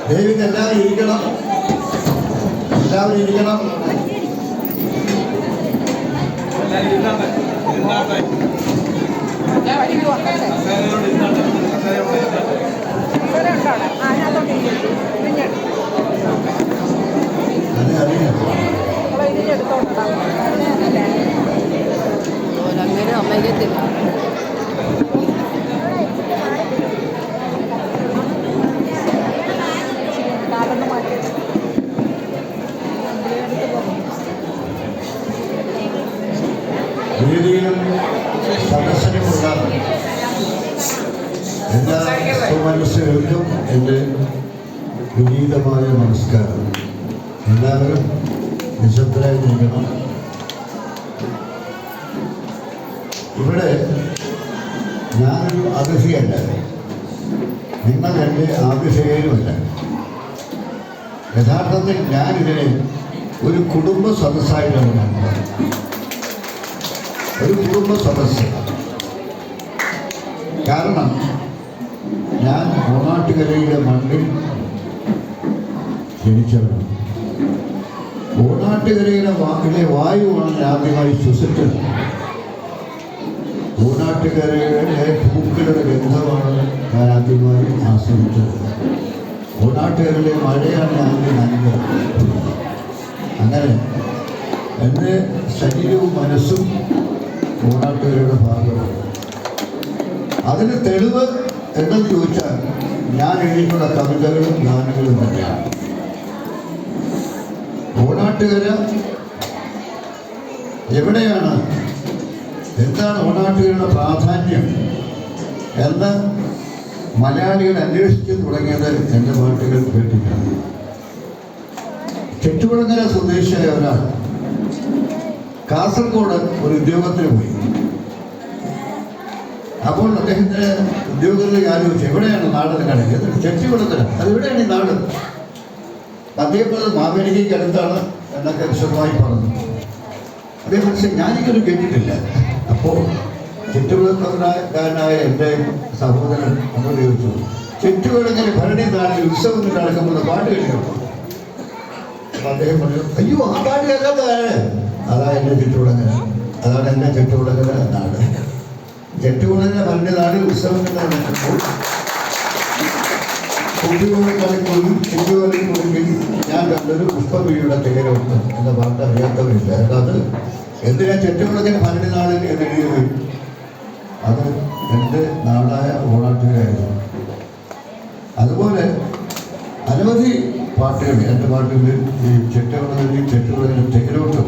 ദൈവം എല്ലാവരും ഇരിക്കണം, എല്ലാവരും ഇരിക്കണം. അങ്ങനെ അമ്മയ്ക്കത്തില്ല. വേദിയിലും സദസ്സിലുമുള്ള എല്ലാ സുമനസ്സുകൾക്കും എൻ്റെ വിനീതമായ നമസ്കാരം. എല്ലാവരും നിശബ്ദരായി നിൽക്കണം. ഇവിടെ ഞാനൊരു അതിഥിയല്ല, നിങ്ങൾ എൻ്റെ ആതിഥേയരുമല്ല. യഥാർത്ഥത്തിൽ ഞാനിതിനെ ഒരു കുടുംബ സദസ്സായിട്ടാണ് കാണുന്നത്. ഒരു കുടുംബ സദസ്സ്. കാരണം ഞാൻ ഓണാട്ടുകരയുടെ മണ്ണിൽ ജനിച്ചവരാണ്. ഓണാട്ടുകരയുടെ വായുവാണ് ഞാൻ ആദ്യമായി ശ്വസിച്ചത്. ഓണാട്ടുകരയുടെ പൂക്കളുടെ ഗന്ധമാണ് ഞാൻ ആദ്യമായി ആസ്വദിച്ചത്. ഓണാട്ടുകരയിലെ മഴയാണ് ഞാൻ നനഞ്ഞത്. അങ്ങനെ എൻ്റെ ശരീരവും മനസ്സും ഓണാട്ടുകരയുടെ ഭാഗമാണ്. അതിന് തെളിവ് എന്തെന്ന് ചോദിച്ചാൽ ഞാൻ എഴുതിയിട്ടുള്ള കവിതകളും ഗാനങ്ങളും തന്നെയാണ്. ഓണാട്ടുകര എവിടെയാണ്, എന്താണ് ഓണാട്ടുകരയുടെ പ്രാധാന്യം എന്ന് മലയാളികൾ അന്വേഷിച്ച് തുടങ്ങിയത് എൻ്റെ പാട്ടുകൾ കേട്ടിട്ടാണ്. ചെട്ടുകുളങ്ങര സ്വദേശിയായ ഒരാൾ കാസർഗോഡ് ഒരു ഉദ്യോഗത്തിന് പോയി. അപ്പോൾ അദ്ദേഹത്തിന് ഉദ്യോഗത്തിലേക്ക് ആലോചിച്ചു, എവിടെയാണ് നാടെന്ന് കടയിൽ ചെട്ടികുളങ്ങര, അതെവിടെയാണ് ഈ നാട്? അദ്ദേഹം പറഞ്ഞത് മാവേലിക്ക് അടുത്താണ് എന്നൊക്കെ വിശദമായി പറഞ്ഞു. അദ്ദേഹം മനസ്സിൽ ഞാനിങ്ങനെ കേട്ടിട്ടില്ല. അപ്പോൾ ചെട്ടുകുളക്കാരനായ എൻ്റെ സഹോദരൻ എന്നോട് ചോദിച്ചു, ചെട്ടുകുളങ്ങര ഭരണി നാളിൽ ഉത്സവം നടക്കുമ്പോൾ പാട്ട് കേട്ടിട്ടുണ്ടോ? അപ്പം അദ്ദേഹം പറഞ്ഞു, അയ്യോ ആ പാട്ട് കേൾക്കാത്തതാണ്. അതാണ് എൻ്റെ ചെട്ടുകുളങ്ങര, അതാണ് എൻ്റെ ചെട്ടുകുളങ്ങര നാട്. ചെട്ടുകുളങ്ങര ഭരണി നാളിൽ ഉത്സവം നടക്കുമ്പോൾ കുട്ടികളെക്കളിക്കൊള്ളും ചുറ്റുകളിൽ ഞാൻ കണ്ടൊരു പുഷ്പവിഴിയുടെ തേരോട്ട് എന്ന പാട്ട് അറിയാത്തവരില്ല. അത് എന്തിനാ ചെട്ടുകുളങ്ങര ഭരണി നാളിൽ എന്നെഴുതിയത്? അത് എൻ്റെ നാടായ ഓണാട്ടുകരയായിരുന്നു. അതുപോലെ അനവധി പാട്ടുകൾ എൻ്റെ പാട്ടുകളിൽ ഈ ചെട്ടുകുളങ്ങര തേരോട്ടും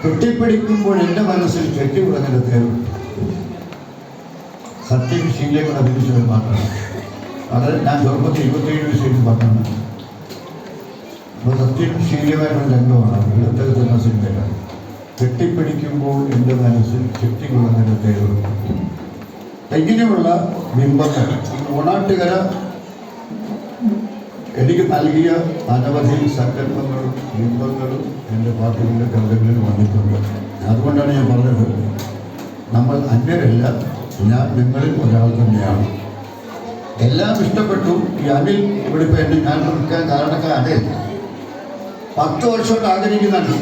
കെട്ടിപ്പിടിക്കുമ്പോൾ എൻ്റെ മനസ്സിൽ ചെട്ടുകുളങ്ങര തേരോട്ടും സത്യം ശീലങ്ങൾ അഭിനയിച്ചൊരു പാട്ടാണ്. വളരെ ഞാൻ ചെറുപ്പത്തിൽ 27 വയസ്സായിട്ട് പാട്ടാണ്. അപ്പോൾ സത്യം ശീലമായിട്ടുള്ള രംഗമാണ്. ഇടത്തകത്തുന്ന സിനിമയിലാണ്. കെട്ടിപ്പിടിക്കുമ്പോൾ എൻ്റെ മനസ്സിൽ ചെട്ടികുളങ്ങര തേരോട്ടും. ഇങ്ങനെയുള്ള ബിംബങ്ങൾ ഓണാട്ടുകര എനിക്ക് നൽകിയ അനവധി സങ്കല്പങ്ങളും ബിംബങ്ങളും എൻ്റെ പാട്ടുകളിലെ കവിതകളിൽ വന്നിട്ടുണ്ട്. അതുകൊണ്ടാണ് ഞാൻ പറഞ്ഞത്, നമ്മൾ അന്യരല്ല, ഞാൻ നിങ്ങളിൽ ഒരാൾ തന്നെയാണ്. എല്ലാം ഇഷ്ടപ്പെട്ടു. ഈ അനിൽ ഇവിടെ ഇപ്പോൾ എന്നെ ഞാൻ നിൽക്കാൻ കാരണക്കാർ അനിൽ 10 വർഷമായിട്ട് ആഗ്രഹിക്കുന്നുണ്ട്.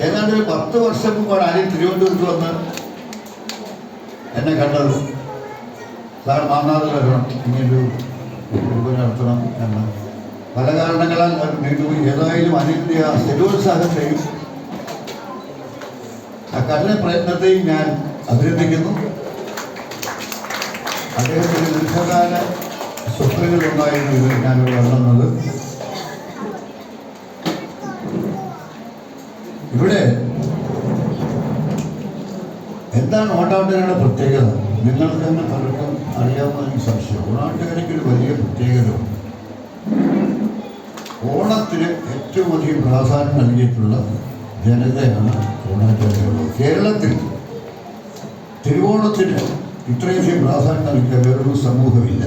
ഏതാണ്ട് ഒരു 10 വർഷം മുമ്പാണ് അനിൽ തിരുവനന്തപുരത്ത് വന്ന് എന്നെ കണ്ടത്. സാർ മാന്നാറിൽ വരണം, ഇങ്ങനൊരു നടത്തണം എന്ന്. പല കാരണങ്ങളാൽ നീണ്ടുപോയി. ഏതായാലും അനിലിൻ്റെ ആ സ്ഥിരോത്സാഹത്തെയും ആ കഠിന പ്രയത്നത്തെയും ഞാൻ അഭിനന്ദിക്കുന്നു. അദ്ദേഹത്തിന് ദീർഘകാല സ്വപ്നങ്ങളുണ്ടായിരുന്നു ഇത് ഞാനിവിടെ വന്നത്. ഇവിടെ എന്താണ് ഓണാട്ടുകരയുടെ പ്രത്യേകത? നിങ്ങൾക്ക് തന്നെ പലർക്കും അറിയാവുന്ന സംശയം. ഓണാട്ടുകരയ്ക്ക് ഒരു വലിയ പ്രത്യേകത. ഓണത്തിന് ഏറ്റവും അധികം പ്രാധാന്യം നൽകിയിട്ടുള്ള ജനതയാണ് ഓണാട്ടുകരയുള്ളത്. കേരളത്തിൽ തിരുവോണത്തിന് ഇത്രയധികം പ്രാധാന്യം നൽകിയ വേറൊരു സമൂഹമില്ല.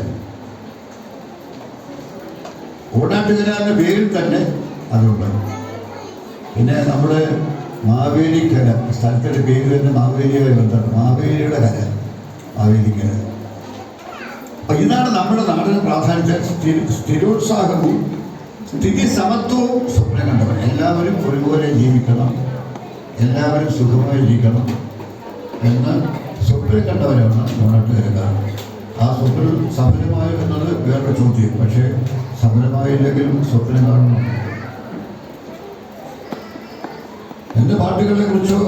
ഓണാട്ടുകര എന്ന പേരിൽ തന്നെ അതുണ്ട്. പിന്നെ നമ്മുടെ മാവേലിക്കര സ്ഥലത്തിൻ്റെ പേര് തന്നെ മാവേലിയുമായി ബന്ധമാണ്. മാവേലിയുടെ കര ആയിരിക്കുക. അപ്പം ഇതാണ് നമ്മുടെ നാടിന് പ്രാധാന്യത്തെ സ്ഥിരോത്സാഹവും സ്ഥിതി സമത്വവും സ്വപ്നം കണ്ടവർ. എല്ലാവരും ഒരുപോലെ ജീവിക്കണം, എല്ലാവരും സുഖമായി ഇരിക്കണം എന്ന് സ്വപ്നം കണ്ടവരാണ് നാട്ടുകാർ. ആ സ്വപ്നം സഫലമായോ എന്നത് വേറൊരു ചോദ്യം. പക്ഷേ സഫലമായില്ലെങ്കിലും സ്വപ്നം കാണണം. എൻ്റെ പാട്ടുകളെ കുറിച്ചോ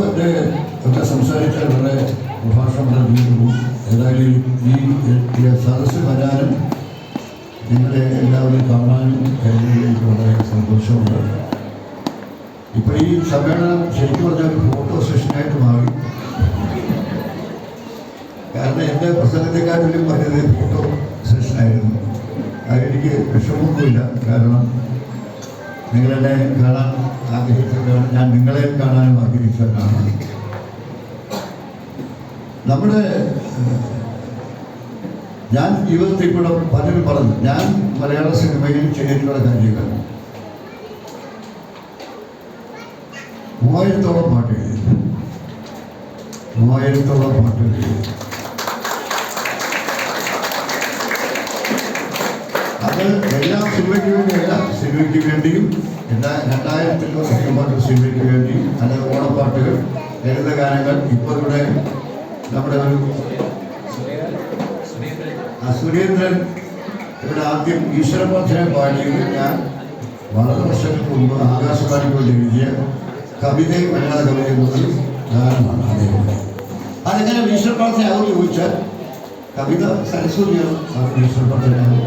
ഒക്കെ സംസാരിച്ചാൽ വളരെ പ്രഭാഷണം നടത്തിയിരുന്നു. ഏതായാലും ഈ സദസ്സ് വരാനും നിങ്ങളെ എല്ലാവരും കാണാനും കഴിഞ്ഞതിൽ വളരെ സന്തോഷമുണ്ട്. ഇപ്പോൾ ഈ സമ്മേളനം ശരിക്കും പറഞ്ഞാൽ ഫോട്ടോ സെഷനായിട്ട് മാറി. കാരണം എൻ്റെ പ്രസംഗത്തെക്കാട്ടിലും വലുത് ഫോട്ടോ സെഷനായിരുന്നു. അതെനിക്ക് വിഷമമൊന്നുമില്ല. കാരണം നിങ്ങളെന്നെ കാണാൻ ആഗ്രഹിച്ചവരാണ്, ഞാൻ നിങ്ങളെ കാണാനും ആഗ്രഹിച്ചവരാണ്. നമ്മുടെ ഞാൻ ജീവിതത്തിൽ കൂടെ പലരും പറഞ്ഞു, ഞാൻ മലയാള സിനിമയിൽ ചെയ്തിട്ടുള്ള കാര്യങ്ങൾ 3000-ഓളം പാട്ട് എഴുതി. 3000-ഓളം പാട്ട് എഴുതി. അത് എല്ലാ സിനിമയ്ക്ക് വേണ്ടിയല്ല, സിനിമയ്ക്ക് വേണ്ടിയും 2000-ൽ പാട്ട് സിനിമയ്ക്ക് വേണ്ടിയും, അല്ലാതെ ഓണപ്പാട്ടുകൾ, ലളിതഗാനങ്ങൾ. ഇപ്പോൾ ഇവിടെ നമ്മുടെ ഒരു സുരേന്ദ്രൻ ഇവിടെ ആദ്യം ഈശ്വരപ്രാർത്ഥന പാടിയത് ഞാൻ വളരെ വർഷങ്ങൾക്ക് മുമ്പ് ആകാശവാണിക്ക് വേണ്ടി എഴുതിയ കവിതയും അല്ലാതെ കവിത എന്നത് ഗാനമാണ്. അതേപോലെ അതെങ്ങനെ ഈശ്വരപ്രാർത്ഥന ആകുമെന്ന് ചോദിച്ചാൽ കവിത സരസ്വതിയാണ്, ഈശ്വരപ്രാർത്ഥനയാകും.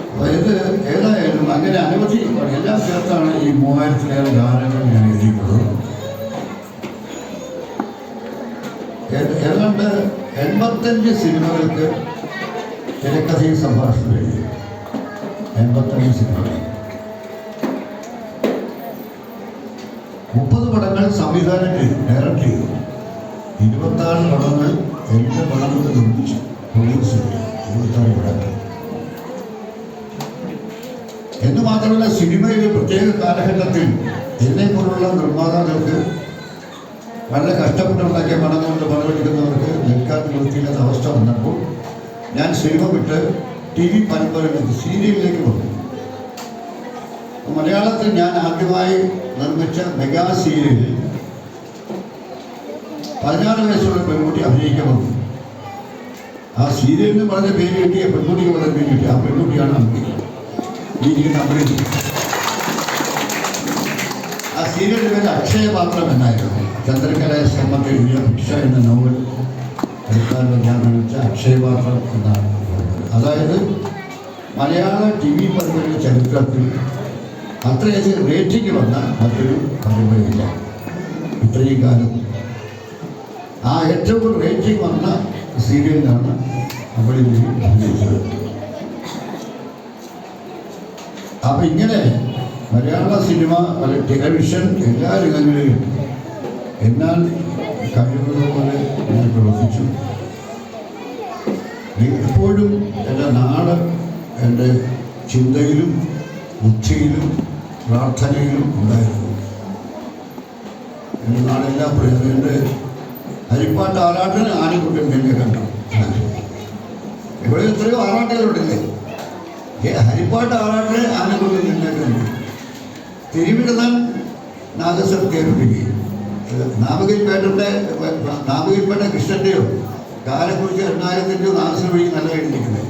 അപ്പോൾ ഇത് ഏതായാലും അങ്ങനെ അനവധി എല്ലാം ചേർത്താണ് ഈ 3000-ലേറെ ഗാനങ്ങൾ ഞാൻ എഴുതിയിട്ടുള്ളത്. ഏതാണ്ട് 85 സിനിമകൾക്ക് തിരക്കഥയും സംഭാഷണം എഴുതി. 85 സിനിമകൾ, 30 പടങ്ങൾ സംവിധാനം ചെയ്തു, ഡയറക്റ്റ് ചെയ്തു. 26 പടങ്ങൾ എൻ്റെ പടങ്ങൾ നിർമ്മിച്ചു, പ്രൊഡ്യൂസ് ചെയ്തു. 26 പടങ്ങൾ എന്ന് മാത്രമല്ല, സിനിമയുടെ പ്രത്യേക കാലഘട്ടത്തിൽ എന്നെപ്പോലുള്ള നിർമ്മാതാക്കൾക്ക് വളരെ കഷ്ടപ്പെട്ടുണ്ടാക്കിയ പണം കൊണ്ട് പണമെടുക്കുന്നവർക്ക് നിൽക്കാൻ നിർത്തിയില്ലാത്ത അവസ്ഥ വന്നപ്പോൾ ഞാൻ സിനിമ വിട്ട് TV പരമ്പരയിലേക്ക്, സീരിയലിലേക്ക് വന്നു. മലയാളത്തിൽ ഞാൻ ആദ്യമായി നിർമ്മിച്ച മെഗാ സീരിയലിൽ 16 വയസ്സുള്ള പെൺകുട്ടി അഭിനയിക്കാൻ വന്നു. ആ സീരിയലിന് പറഞ്ഞ പേര് കിട്ടിയ പെൺകുട്ടിക്ക് പറഞ്ഞ പേര് കിട്ടി. ആ പെൺകുട്ടിയാണ് അമ്മ ഈ അഭിനയിച്ചത്. ആ സീരിയലിൻ്റെ പേര് അക്ഷയപാത്രം എന്നായിരുന്നു. ചന്ദ്രകല ശ്രമത്തിൽ എഴുതിയ ഭിക്ഷ എന്ന നോവൽ എടുക്കാനുള്ള ഞാൻ കാണിച്ച അക്ഷയപാത്രം എന്നാണ്. അതായത് മലയാള TV പരമ്പരയുടെ ചരിത്രത്തിൽ അത്രയധികം റേറ്റിംഗ് വന്ന മറ്റൊരു പരമ്പരയില്ല ഇത്രയും കാലം. ആ ഏറ്റവും റേറ്റിംഗ് വന്ന സീരിയലിലാണ് നമ്മളിൽ അഭിനയിച്ചത്. അപ്പം ഇങ്ങനെ മലയാള സിനിമ, ടെലിവിഷൻ, എല്ലാ രംഗങ്ങളിലും എന്നാൽ കഴിയുന്നതുപോലെ ഞാൻ പ്രവർത്തിച്ചു. എപ്പോഴും എൻ്റെ നാട് എൻ്റെ ചിന്തയിലും ബുദ്ധിയിലും പ്രാർത്ഥനയിലും ഉണ്ടായിരുന്നു. എൻ്റെ നാടെല്ലാം പ്രയോജനം. എൻ്റെ ഹരിപ്പാട്ട് ആറാട്ടിന് ആനക്കുട്ടൻ എന്നെ കണ്ടു. ഇവിടെ എത്രയോ ആറാട്ടുകളുണ്ടല്ലേ. ഹരിപ്പാട്ട് ആറാട്ടിന് ആനക്കുട്ടൻ എന്നെ കണ്ടു. തിരുവിടുന്നാൻ നാഗസ്വരം കേൾപ്പിക്കുകയും നാമകൽപ്പേട്ട കൃഷ്ണൻ്റെയോ കാലക്കുറിച്ച് 8000-ൻ്റെയോ നാഗസ്വരം വഴി നല്ല എഴുതിയിരിക്കുന്നത്.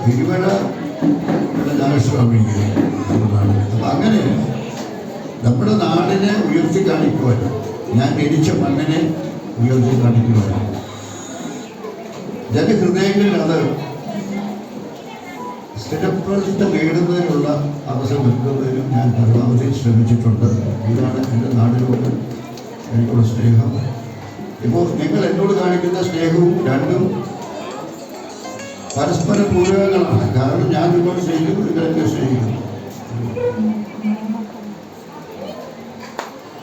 തിരുവട നാഗസ്വരം വഴിക്കുന്നത് നമ്മുടെ നാട്. അപ്പം അങ്ങനെ നമ്മുടെ നാടിനെ ഉയർത്തി കാണിക്കുവാൻ, ഞാൻ ജനിച്ച മണ്ണിനെ ഉയർത്തി കാണിക്കുവാൻ ജനഹൃദയങ്ങളിൽ അത് സ്ഥിരപ്രതിഷ്ഠ നേടുന്നതിനുള്ള അവസരം നൽകുന്നതിനും ഞാൻ പരമാവധി ശ്രമിച്ചിട്ടുണ്ട്. ഇതാണ് എൻ്റെ നാടിനോട് എനിക്കുള്ള സ്നേഹം. ഇപ്പോൾ നിങ്ങൾ എന്നോട് കാണിക്കുന്ന സ്നേഹവും രണ്ടും പരസ്പര പൂരകങ്ങളാണ്. കാരണം ഞാൻ നിങ്ങളോട് സ്നേഹിക്കുന്നു, നിങ്ങളെന്നെ സ്നേഹിക്കുന്നു.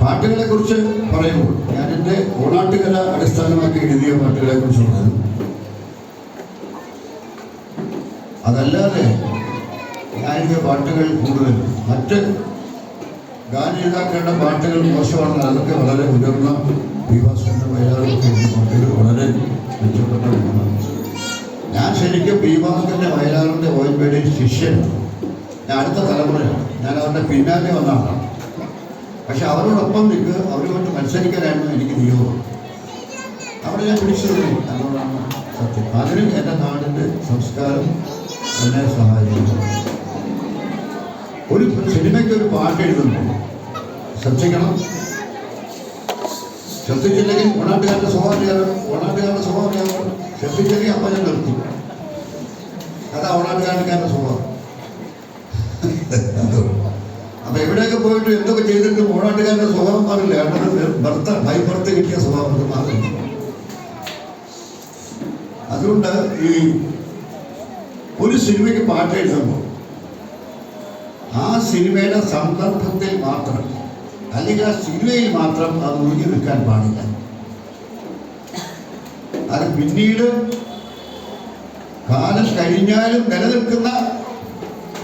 പാട്ടുകളെ കുറിച്ച് പറയുമ്പോൾ ഞാൻ എൻ്റെ ഓണാട്ടുകല അടിസ്ഥാനമാക്കി എഴുതിയ പാട്ടുകളെ കുറിച്ചുള്ളത്. അതല്ലാതെ ഞാനെഴുതിയ പാട്ടുകൾ കൂടുതൽ മറ്റ് ഗാനം എഴുതാക്കേണ്ട പാട്ടുകൾ മോശമാണ്. അതൊക്കെ വളരെ ഉയർന്ന ബീഭാസ്കറിന്റെ വയലാറിന്റെ പാട്ടുകൾ വളരെ മെച്ചപ്പെട്ട ഒന്നാണ്. ഞാൻ ശരിക്കും ബീഭാസ്കറിന്റെ വയലാറിന്റെ ഓയിൽപേടിൽ ശിഷ്യനാണ്. ഞാൻ അടുത്ത തലമുറയാണ്. ഞാൻ അവരുടെ പിന്നാലെ വന്ന ആളാണ്. പക്ഷെ അവരോടൊപ്പം നിൽക്കുക, അവരുമായിട്ട് മത്സരിക്കാനായിരുന്നു എനിക്ക് നിയോഗം. അവിടെ ഞാൻ പിടിച്ചു നിന്നു. അതുകൊണ്ടാണ് സത്യം. അതിനും എൻ്റെ നാടിൻ്റെ സംസ്കാരം എന്നെ സഹായിക്കുന്നു. ഒരു സിനിമയ്ക്ക് ഒരു പാട്ട് എഴുതുന്നു, ശ്രദ്ധിക്കണം. ശ്രദ്ധിച്ചില്ലെങ്കിൽ ഓണാട്ടുകാരുടെ സ്വഭാവം ശ്രദ്ധിച്ചില്ലെങ്കിൽ അപ്പം ഞാൻ നിർത്തി. അതാ ഓണാട്ടുകാരൻ്റെ സ്വഭാവം. അപ്പൊ എവിടെയൊക്കെ പോയിട്ട് എന്തൊക്കെ ചെയ്തിട്ട് ഓണാട്ടുകാരുടെ സ്വഭാവം മാറില്ല. കാരണം ബൈബർത്ത് കിട്ടിയ സ്വഭാവം അത് മാറില്ല. അതുകൊണ്ട് ഈ ഒരു സിനിമയ്ക്ക് പാട്ട് എഴുതുമ്പോൾ ആ സിനിമയുടെ സന്ദർഭത്തിൽ മാത്രം, അല്ലെങ്കിൽ ആ സിനിമയിൽ മാത്രം അത് ഒഴുകി നിൽക്കാൻ പാടില്ല. അത് പിന്നീട് കാലം കഴിഞ്ഞാലും നിലനിൽക്കുന്ന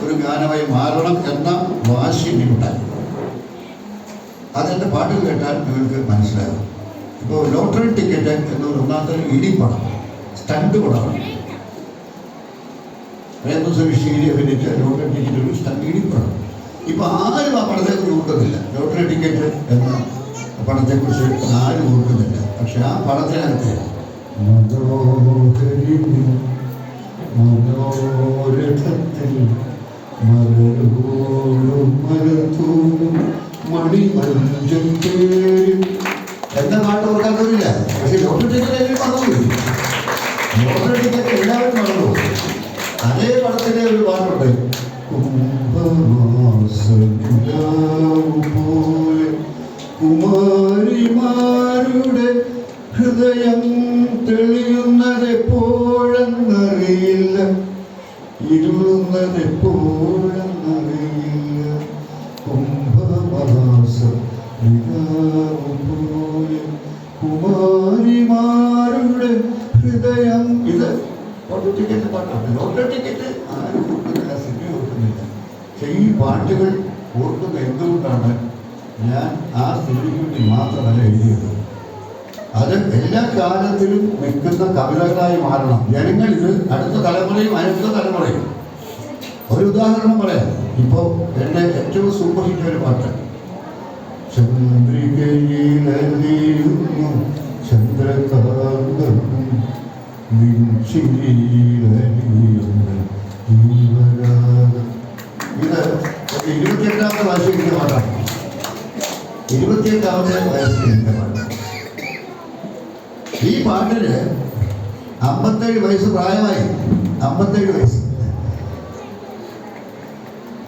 ഒരു ഗാനമായി മാറണം എന്ന വാശി എനിക്കുണ്ടായി. അതെൻ്റെ പാട്ടുകൾ കേട്ടാൽ നിങ്ങൾക്ക് മനസ്സിലാകും. ഇപ്പോൾ ലോട്ടറി ടിക്കറ്റ് എന്നൊരു ഒന്നാമത്തെ ഇടിപ്പണം, സ്റ്റണ്ട് പടമാണ്. ശീലി അഭിനയിച്ച ലോട്ടറി ടിക്കറ്റ് ഒരു സ്റ്റണ്ട് ഇടിപ്പണം. ഇപ്പം ആരും ആ പടത്തെക്കുറിച്ച് ഓർക്കുന്നില്ല. ലോട്ടറി ടിക്കറ്റ് എന്ന പടത്തെക്കുറിച്ച് ആരും ഓർക്കുന്നില്ല. പക്ഷെ ആ പടത്തിനകത്ത് മനോരഥത്തിൽ എന്താ പാട്ട് ഓർക്കാത്തവരില്ല. പക്ഷെ ലോട്ടറി ടിക്കറ്റ് എല്ലാവരും മറന്നുപോയി. ലോട്ടറി ടിക്കറ്റ് എല്ലാവരും മറന്നുപോയി. അതേ പടത്തിലെ ഒരു പാട്ടുണ്ട്, പോലെ കുമാരിമാരുടെ ഹൃദയം തെളിയുന്നതെപ്പോഴെന്നറിയില്ല, ഇരുളുന്നതെപ്പോഴെന്നറിയില്ല, കുംഭമാസം പോലെ കുമാരിമാരുടെ ഹൃദയം. ഇത് ലോട്ടറി ടിക്കറ്റ് പാട്ടാണ്. ലോട്ടറി ടിക്കറ്റ് ആരും ഓർക്കുന്നില്ല, സിനിമ ഓർക്കുന്നില്ല. പക്ഷെ ഈ പാട്ടുകൾ ഓർക്കുന്ന എന്തുകൊണ്ടാണ്? ഞാൻ ആ സിനിമയ്ക്ക് വേണ്ടി മാത്രമല്ല എഴുതിയത്. അത് എല്ലാ കാലത്തിലും നിൽക്കുന്ന കവിതകളായി മാറണം. ജനങ്ങൾ ഇത് അടുത്ത തലമുറയും അടുത്ത തലമുറയും. ഒരു ഉദാഹരണം പറയാം. ഇപ്പോൾ എൻ്റെ ഏറ്റവും സൂപ്പർ ഹിറ്റ് ഒരു പാട്ട്, ചന്ദ്രികയിലലിയുന്നു ചന്ദ്രകാന്തം ഇത് 28ാമത്തെ വയസ്സിൽ എൻ്റെ പാട്ടാണ്. 28ാമത്തെ വയസ്സിൽ എൻ്റെ പാട്ട്. ഈ പാട്ടിന് 57 വയസ്സ് പ്രായമായി. 57 വയസ്സ്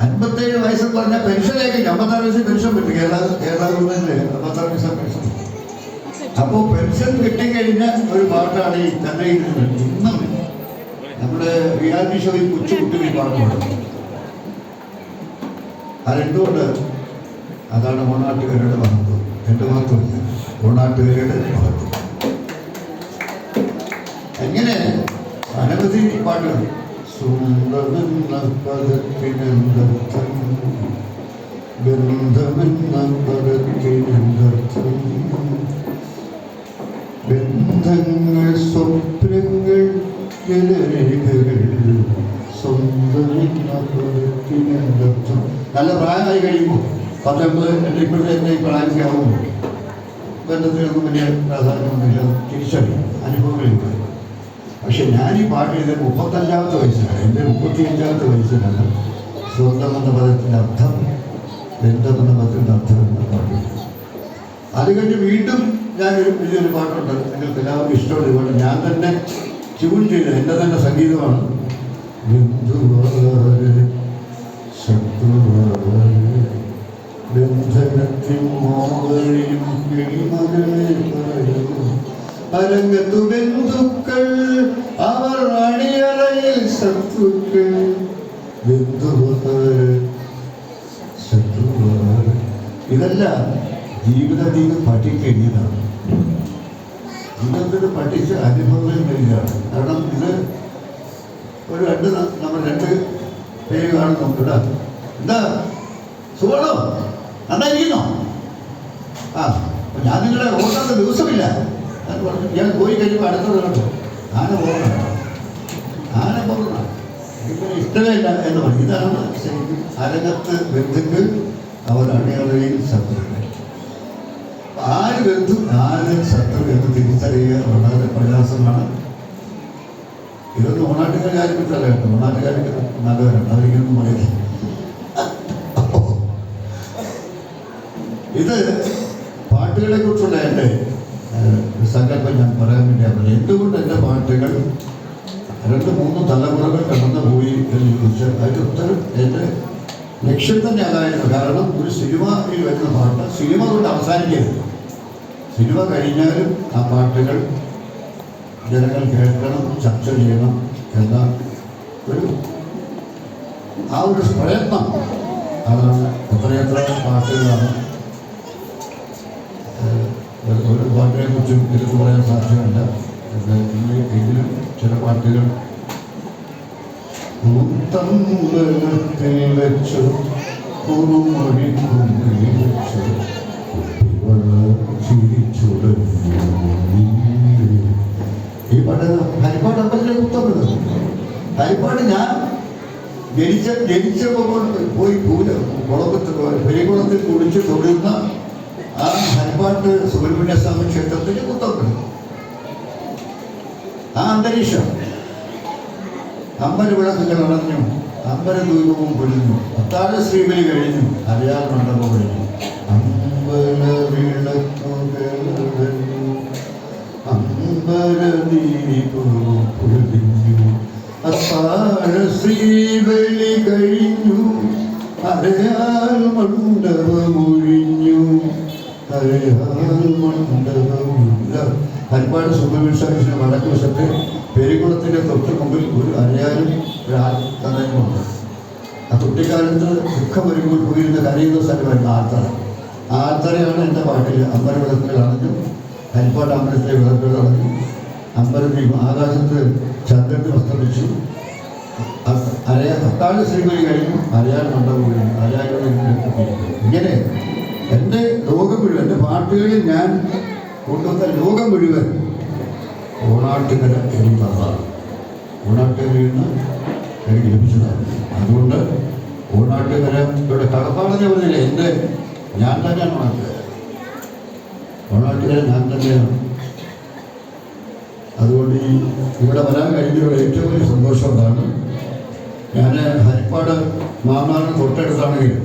57 വയസ്സ് പറഞ്ഞാൽ പെൻഷനേക്ക് 56 വയസ്സിൽ പെൻഷൻ പറ്റും. കേരള ഗവൺമെന്റിന് 56 വയസ്സ് പെൻഷൻ. അപ്പോൾ പെൻഷൻ കിട്ടിക്കഴിഞ്ഞ ഒരു പാട്ടാണ് ഈ ചെന്നൈയിൽ ഇന്നും നമ്മുടെ റിയാലിറ്റി ഷോയിൽ കൊച്ചുകുട്ടികൾ പാടുന്നത്. അതെന്തുകൊണ്ട്? അതാണ് ഓണാട്ടുകാരുടെ മഹത്വം. എൻ്റെ മഹത്വമില്ല, ഓണാട്ടുകാരുടെ മഹത്വം. എങ്ങനെ അനവധി പാട്ടുകൾ. സുന്ദമെന്ന പദത്തിനെന്തർത്ഥം, ബന്ധമെന്ന പദത്തിനെന്തർത്ഥം, ബന്ധങ്ങൾ സ്വപ്നങ്ങൾ ജലരേഖകൾ, സ്വന്തമെന്ന പദത്തിനെന്തർത്ഥം. നല്ല പ്രായമായി കഴിയുമ്പോൾ 19 ഇപ്പോഴത്തെ എൻ്റെ ഈ പ്രായത്തിലാവുമ്പോൾ ബന്ധത്തിനൊന്നും വലിയ പ്രാധാന്യമൊന്നുമില്ല, തിരിച്ചറിയും, അനുഭവങ്ങളില്ല. പക്ഷെ ഞാൻ ഈ പാട്ട് എഴുതിയത് 35ാമത്തെ വയസ്സിലാണ്. എൻ്റെ 35ാമത്തെ വയസ്സിലാണ് സ്വന്തം എന്ന പദത്തിൻ്റെ അർത്ഥം, ബന്ധമെന്ന പദത്തിൻ്റെ അർത്ഥം എന്ന പാട്ട്. അത് കഴിഞ്ഞ് വീണ്ടും ഞാൻ വലിയൊരു പാട്ടുണ്ട്, നിങ്ങൾക്ക് എല്ലാവർക്കും ഇഷ്ടമുള്ള പാട്ട്. ഞാൻ തന്നെ ട്യൂൺ ചെയ്ത് എൻ്റെ തന്നെ സംഗീതമാണ്. ബന്ധനത്തിൻ മോഹയും കിളിമകളെ പറയൂ, അരങ്ങത്തു ബന്ധുക്കൾ അവർ അണിയറയിൽ ശത്രുക്കൾ, ശത്രുവാർ. ഇതെല്ലാം ജീവിതത്തിൽ പഠിക്കേണ്ടതാണ്. ജീവിതത്തിൽ പഠിച്ച അനുഭവങ്ങൾ വരികയാണ്. കാരണം ഇത് ഒരു നമ്മൾ 2 പേര് കാണും. നമുക്ക് എന്താ സുഖമാണോ? നന്നായിരിക്കുന്നോ? ആ, ഞാൻ നിങ്ങളെ ഓർക്കാത്ത ദിവസമില്ല എന്ന് പറഞ്ഞു. ഞാൻ പോയി കഴിയുമ്പോൾ അടുത്തത് കണ്ടു, ആന പോകുന്നുണ്ട്, ആന പോകുന്നതാണ്, എനിക്കൊരു ഇഷ്ടമില്ല എന്ന് പറഞ്ഞു. ഇതാണ് ശരിക്കും അരങ്ങത്ത് ബന്ധുക്കൾ അവർ അണികളെയും ശത്രുക്കൾ. ആര് ബന്ധു ആര് ശത്രു എന്ന് തിരിച്ചറിയുക വളരെ പ്രയാസമാണ്. ഇതൊന്നും ഓണാട്ടുകാർ കാര്യം പറ്റല്ല കേട്ടോ, ഓണാട്ടുകാർക്ക് നല്ലവരാണ്, അവരിക്കൊന്നും പറയുന്നത്. ഇത് പാട്ടുകളെ കുറിച്ചുള്ള എൻ്റെ സങ്കല്പം ഞാൻ പറയാൻ വേണ്ടിയാണ്. എന്തുകൊണ്ട് എൻ്റെ പാട്ടുകൾ 2-3 തലമുറകൾ കടന്നു പോയി എന്ന് ചോദിച്ചാൽ അതിൻ്റെ ഉത്തരം എൻ്റെ ലക്ഷ്യം തന്നെ അതായിരുന്നു. കാരണം ഒരു സിനിമയിൽ വരുന്ന പാട്ട് സിനിമ കൊണ്ട് അവസാനിക്കരുത്. സിനിമ കഴിഞ്ഞാലും ആ പാട്ടുകൾ ജനങ്ങൾ കേൾക്കണം, ചർച്ച ചെയ്യണം എന്ന ആ ഒരു പ്രയത്നം. അതാണ് എത്രയെത്ര പാട്ടുകളാണ്. ഒരു പാട്ടിനെ കുറിച്ചും എടുത്തു പറയാൻ സാധ്യമല്ല. എങ്കിലും ചില പാട്ടുകൾ തമ്പലത്തിൽ വെച്ചു കുറുമൊഴി കുന്നിൽ വെച്ചു ഈ പാട്ട് ഹരിപ്പാട് അമ്പലത്തിലെ പുത്തമ്പത്. ഹരിപ്പാട് ഞാൻ ജനിച്ചപ്പോൾ പോയി കുളത്തിൽ പെരികുളത്തിൽ കുടിച്ച് തൊടുന്ന ആ ഹരിപ്പാട്ട് സുബ്രഹ്മണ്യ സ്വാമി ക്ഷേത്രത്തിൻ്റെ പുത്തമ്പത്. ആ അന്തരീക്ഷം അമ്പലവിളക്കുകൾ അണഞ്ഞു, അമ്പലദൂരവും പൊലിഞ്ഞു, അത്താഴ ശ്രീബലി കഴിഞ്ഞു, അരയാൽ മണ്ഡപം കഴിഞ്ഞു. അമ്പലവിളക്കുകളഞ്ഞു, അമ്പലദീപം പൊലിഞ്ഞു, അത്താഴ ശ്രീബലി കഴിഞ്ഞു, അരയാൽ മണ്ഡപമൊഴിഞ്ഞു, അരയാൽ മണ്ഡപമില്ല. ഹരിപ്പാട് സുബ്രഹ്മണ്യ സ്വാമി വടക്ക് വശത്ത് പെരികുളത്തിൻ്റെ തൊട്ട് മുമ്പിൽ ഒരു അരയാലും ഒരു ആൽത്തറയുമുണ്ട്. ആ കുട്ടിക്കാലത്ത് ദുഃഖം വരുമ്പോൾ പോയിരുന്ന കരയുന്ന സ്ഥലമായിരുന്നു ആൽത്തറ. ആ ആൽത്തറയാണ് എൻ്റെ പാട്ടിൽ. അമ്പലവിളക്കുകൾ അണഞ്ഞു, ഹരിപ്പാട് അമ്പലത്തിലെ വിളക്കുകൾ അണഞ്ഞു, അമ്പലദീപം ആകാശത്ത് ചന്ദ്രന് അസ്തമിച്ചു, അത്താഴ ശ്രീബലി കഴിഞ്ഞു, അരയാൽ മണ്ഡപം കഴിഞ്ഞു, അരയാലുടെ ഇങ്ങനെ എൻ്റെ ലോകം മുഴുവൻ, എൻ്റെ പാട്ടുകളിൽ ഞാൻ കൊണ്ടുവന്ന ലോകം മുഴുവൻ ഓണാട്ടുകര എനിക്ക് തന്നതാണ്. ഓണാട്ടുകരയിൽ നിന്ന് എനിക്ക് ലഭിച്ചതാണ്. അതുകൊണ്ട് ഓണാട്ടുകരയുടെ കടപ്പാടെന്ന് പറഞ്ഞില്ല, എൻ്റെ ഞാൻ തന്നെയാണ് ഓണാട്ടുകര. ഓണാട്ടുകര ഞാൻ തന്നെയാണ്. അതുകൊണ്ട് ഇവിടെ വരാൻ കഴിഞ്ഞതിലുള്ള ഏറ്റവും വലിയ സന്തോഷം അതാണ്. ഞാൻ ഹരിപ്പാട് മാന്നാറിന് തൊട്ടടുത്താണെങ്കിലും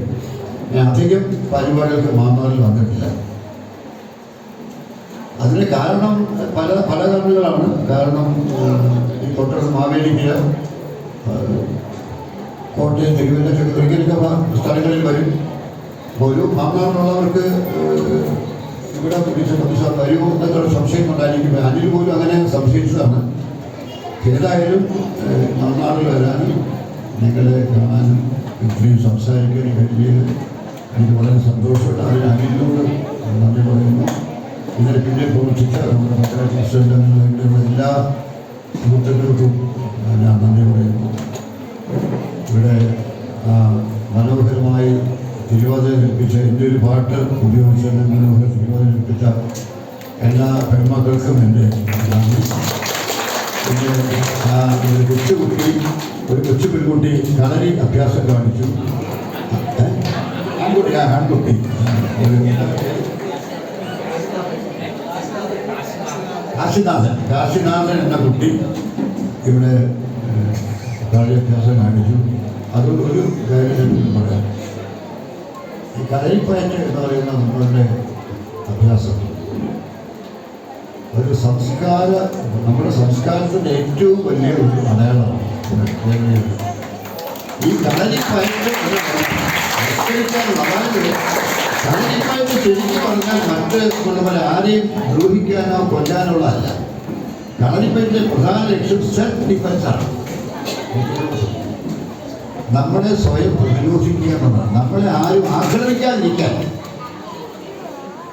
ഞാൻ അധികം പരിപാടികൾക്ക് മാന്നാറിൽ വന്നിട്ടില്ല. അതിന് കാരണം പല കാരണങ്ങളാണ്. കാരണം ഈ തൊട്ടടുത്ത് മാവേലിക്കര, കോട്ടയം, തിരുവനന്തപുരം ഇങ്ങനെയൊക്കെ സ്ഥലങ്ങളിൽ വരും. ഒരു മാന്നാറിനുള്ളവർക്ക് ഇവിടെ വരുമോ എന്നൊക്കെ സംശയം ഉണ്ടായിരിക്കും. അനിൽ പോലും അങ്ങനെ സംശയിച്ചതാണ്. ഏതായാലും മാന്നാറിൽ വരാനും നിങ്ങളെ കാണാനും ഇത്രയും സംസാരിക്കാനും കഴിയുന്നത് എനിക്ക് വളരെ സന്തോഷമുണ്ട്. അതിന് അനിലിനോട് നന്ദി പറയുന്നു. ഇതിന് പിന്നിൽ പ്രവർത്തിച്ച നമ്മുടെ പത്രപ്രവർത്തകരുടെ എല്ലാ സുഹൃത്തുക്കൾക്കും ഞാൻ നന്ദി പറയുന്നു. ഇവിടെ മനോഹരമായി തിരുവാതിര കൽപ്പിച്ച എൻ്റെ ഒരു പാട്ട് ഉപയോഗിച്ച് മനോഹര തിരുവാതിര കൽപ്പിച്ച എല്ലാ പെൺമക്കൾക്കും എൻ്റെ നന്ദി. പിന്നെ ഒരു കൊച്ചു പെൺകുട്ടി കളരി അഭ്യാസം കാണിച്ചു. ആൺകുട്ടി കാശിനാഥൻ എന്ന കുട്ടി ഇവിടെ കളരി അഭ്യാസം കാണിച്ചു. അതുകൊണ്ട് ഒരു കാര്യം പറയാം. ഈ കളരിപ്പയറ്റ് എന്ന് പറയുന്ന നമ്മളുടെ അഭ്യാസം ഒരു നമ്മുടെ സംസ്കാരത്തിൻ്റെ ഏറ്റവും വലിയ ഒരു അടയാളമാണ്. ഈ കളരിപ്പയറ്റ് കളരിപ്പയറ്റ് ശരിക്കും പറഞ്ഞാൽ മറ്റ് കൊണ്ടുപോലെ ആരെയും ദ്രോഹിക്കാനോ കൊല്ലാനോ ഉള്ളതല്ല. കളരിപ്പയറ്റിൻ്റെ പ്രധാന ലക്ഷ്യം സെൽഫ് ഡിഫൻസാണ്. നമ്മളെ സ്വയം പ്രതിരോധിക്കുക എന്നുള്ളതാണ്. നമ്മളെ ആരും ആക്രമിക്കാതിരിക്കാൻ.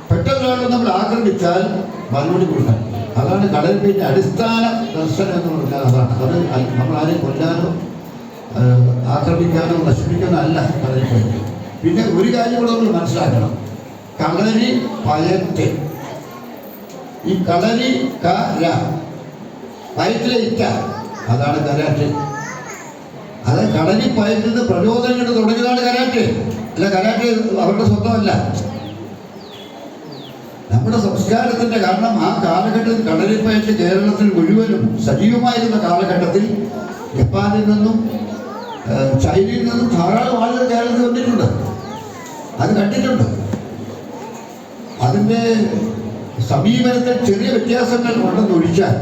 പെട്ടെന്നൊരാൾ നമ്മൾ ആക്രമിച്ചാൽ മറുപടി കൊടുക്കാൻ. അതാണ് കളരിപ്പയറ്റിൻ്റെ അടിസ്ഥാന ദർശനം എന്ന് പറഞ്ഞാൽ. അതാണ് അത് നമ്മൾ ആരെയും കൊല്ലാനോ ആക്രമിക്കാനോ നശിപ്പിക്കാനോ അല്ല കളരിപ്പയറ്റ്. പിന്നെ ഒരു കാര്യം കൂടെ നമ്മൾ മനസ്സിലാക്കണം. കളരി പയറ്റ്, ഈ കളരി കര പയറ്റിലെ ഇറ്റ, അതാണ് കരാട്ടെ. അത് കളരി പയറ്റിൽ നിന്ന് പ്രചോദനം കൊണ്ട് തുടങ്ങിയതാണ് കരാട്ടെ. അല്ല, കരാട്ടെ അവരുടെ സ്വന്തമല്ല, നമ്മുടെ സംസ്കാരത്തിൻ്റെ. കാരണം ആ കാലഘട്ടത്തിൽ കളരിപ്പയറ്റ് കേരളത്തിൽ മുഴുവനും സജീവമായിരുന്ന കാലഘട്ടത്തിൽ ജപ്പാനിൽ നിന്നും ചൈനയിൽ നിന്നും ധാരാളം ആളുകൾ കേരളത്തിൽ വന്നിട്ടുണ്ട്, അത് കണ്ടിട്ടുണ്ട്. അതിൻ്റെ സമീപനത്തിൽ ചെറിയ വ്യത്യാസങ്ങൾ ഉണ്ടെന്നൊഴിച്ചാൽ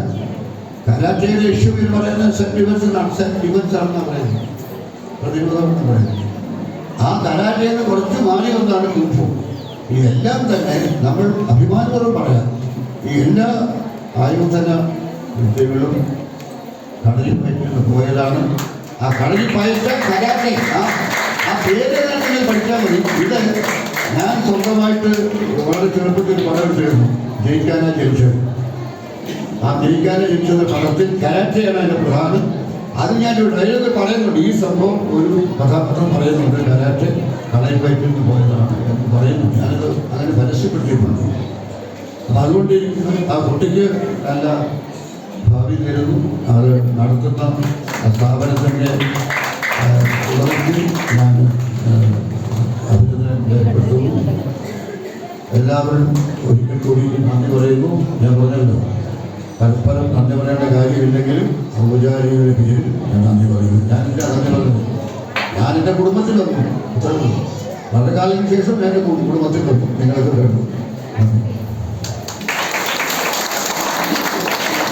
കരാട്ടയുടെ ഇഷ്യൂ എന്ന് പറയുന്നത് സെൽഫ് ഡിഫൻസ് ആണെന്ന് പറയുന്നത്, പ്രതിരോധം എന്ന് പറയുന്നത്. ആ കരാട്ടയിൽ നിന്ന് കുറച്ച് മാറി വന്നാണ് കുംഫു. ഇതെല്ലാം തന്നെ നമ്മൾ അഭിമാനപൂർവ്വം പറയാം. ഈ എല്ലാ ആയോധന വിദ്യകളും കളരിപ്പയറ്റിൽ പോയതാണ്. ആ കളരിപ്പയറ്റ് കരാട്ടെ, ആ പേര് നിങ്ങൾ പഠിച്ചാൽ മതി. ഇത് ഞാൻ സ്വന്തമായിട്ട് വളരെ ചെറുപ്പത്തിൽ പടം ഇട്ടിരുന്നു. ജയിക്കാനാ ജനിച്ചത്. ആ ജയിക്കാനാ ജനിച്ചത് പടത്തിൽ കരാറ്റയാണ് അതിൻ്റെ പ്രധാനം. അത് ഞാനൊരു ഡയലോഗ് പറയുന്നുണ്ട്. ഈ സംഭവം ഒരു കഥാപാത്രം പറയുന്നുണ്ട്, കരാട്ടെ കളരിപ്പയറ്റിൽ നിന്ന് പോയതാണ് എന്ന് പറയുന്നു. ഞാനത് അങ്ങനെ പരസ്യപ്പെടുത്തിയിട്ടുണ്ട്. അപ്പം അതുകൊണ്ട് ആ കുട്ടിക്ക് നല്ല ഭാവി തരുന്നു. അത് നടത്തുന്ന സ്ഥാപനത്തിൻ്റെ ഉടമത്തിൽ ഞാൻ അഭിനന്ദനം രേഖപ്പെടുത്തുന്നു. എല്ലാവരും ഒരിക്കൽ കൂടി നന്ദി പറയുന്നു. ഞാൻ പറഞ്ഞല്ലോ, പരസ്പരം നന്ദി പറയേണ്ട കാര്യമില്ലെങ്കിലും ഔപചാരികയുടെ പേരിൽ ഞാൻ നന്ദി പറയുന്നു. ഞാൻ എൻ്റെ നന്ദി പറഞ്ഞു. ഞാൻ എൻ്റെ കുടുംബത്തിൽ വന്നു. ഇത്രയും വളരെ കാലത്തിന് ശേഷം ഞാൻ എൻ്റെ കുടുംബത്തിൽ വന്നു. നിങ്ങളൊക്കെ കേട്ടു. നന്ദി.